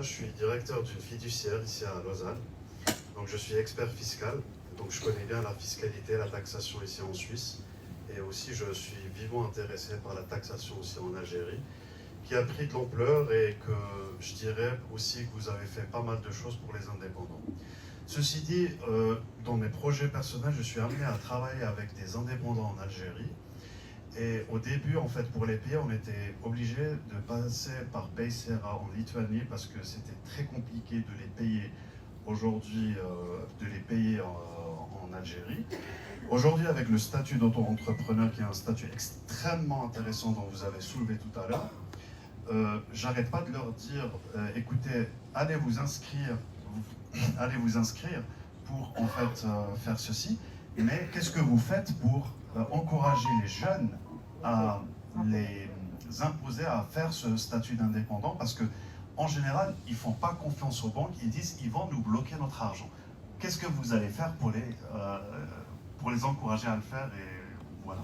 Je suis directeur d'une fiduciaire ici à Lausanne, donc je suis expert fiscal, donc je connais bien la fiscalité, la taxation ici en Suisse, et aussi je suis vivement intéressé par la taxation aussi en Algérie, qui a pris de l'ampleur et que je dirais aussi que vous avez fait pas mal de choses pour les indépendants. Ceci dit, dans mes projets personnels, je suis amené à travailler avec des indépendants en Algérie. Et au début, en fait, pour les payer, on était obligé de passer par Paysera en Lituanie parce que c'était très compliqué de les payer aujourd'hui, de les payer en Algérie. Aujourd'hui, avec le statut d'auto-entrepreneur, qui est un statut extrêmement intéressant dont vous avez soulevé tout à l'heure, j'arrête pas de leur dire, écoutez, allez vous inscrire pour en fait faire ceci. Mais qu'est-ce que vous faites pour encourager les jeunes à les imposer à faire ce statut d'indépendant? Parce que en général, ils ne font pas confiance aux banques, ils disent qu'ils vont nous bloquer notre argent. Qu'est-ce que vous allez faire pour les encourager à le faire? Et voilà.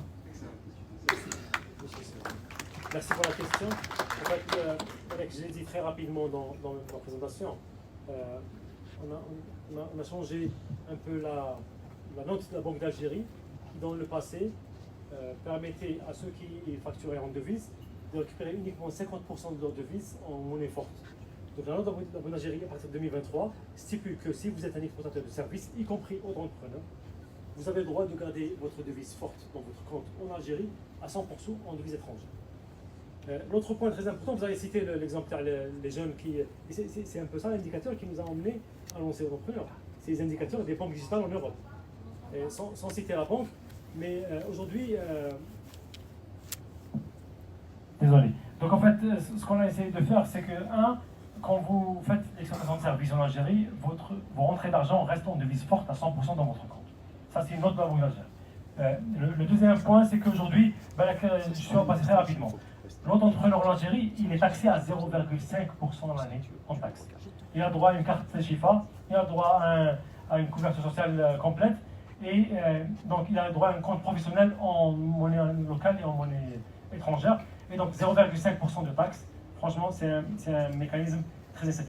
Merci pour la question. En fait, je l'ai dit très rapidement dans ma présentation. On a changé un peu la note de la Banque d'Algérie qui, dans le passé, permettait à ceux qui facturaient en devises de récupérer uniquement 50% de leur devise en monnaie forte. Donc la note de la Banque d'Algérie, à partir de 2023, stipule que si vous êtes un exportateur de services, y compris auto-entrepreneur, vous avez le droit de garder votre devise forte dans votre compte en Algérie à 100% en devise étrangère. L'autre point très important, vous avez cité l'exemple les jeunes qui... C'est un peu ça l'indicateur qui nous a emmenés à lancer l'entrepreneur. C'est les indicateurs des banques digitales en Europe. Et sans citer la banque, mais aujourd'hui... Désolé. Donc en fait, ce qu'on a essayé de faire, c'est que, quand vous faites l'exploitation de services en Algérie, vos rentrées d'argent restent en devise forte à 100% dans votre compte. Ça, c'est une note de la Banque d'Algérie. Le deuxième point, c'est qu'aujourd'hui, je suis repassé très rapidement. L'auto-entrepreneur en Algérie, il est taxé à 0,5% dans l'année en taxe. Il a droit à une carte CHIFA, il a droit à une couverture sociale complète, et donc il a droit à un compte professionnel en monnaie locale et en monnaie étrangère. Et donc 0,5% de taxe, franchement, c'est un mécanisme très esthétique.